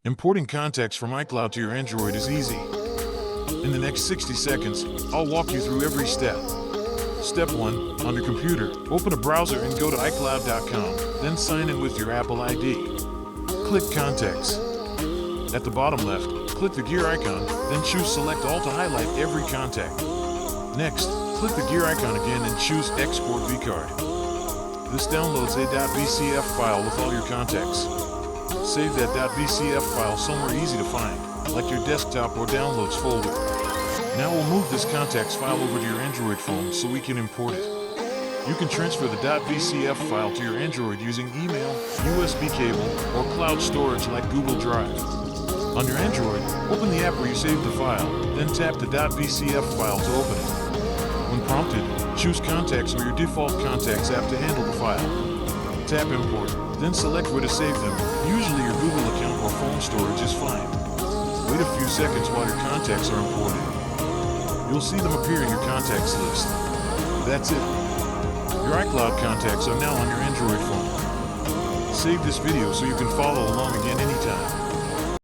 Importing contacts from iCloud to your Android is easy. In the next 60 seconds, I'll walk you through every step. Step 1. On your computer, open a browser and go to iCloud.com, then sign in with your Apple ID. Click Contacts. At the bottom left, click the gear icon, then choose Select All to highlight every contact. Next, click the gear icon again and choose Export vCard. This downloads a .vcf file with all your contacts. Save that .vcf file somewhere easy to find, like your desktop or downloads folder. Now we'll move this contacts file over to your Android phone so we can import it. You can transfer the .vcf file to your Android using email, USB cable, or cloud storage like Google Drive. On your Android, open the app where you saved the file, then tap the .vcf file to open it. When prompted, choose Contacts or your default Contacts app to handle the file. Tap Import, then select where to save them. Usually your Google account or phone storage is fine. Wait a few seconds while your contacts are imported. You'll see them appear in your contacts list. That's it. Your iCloud contacts are now on your Android phone. Save this video so you can follow along again anytime.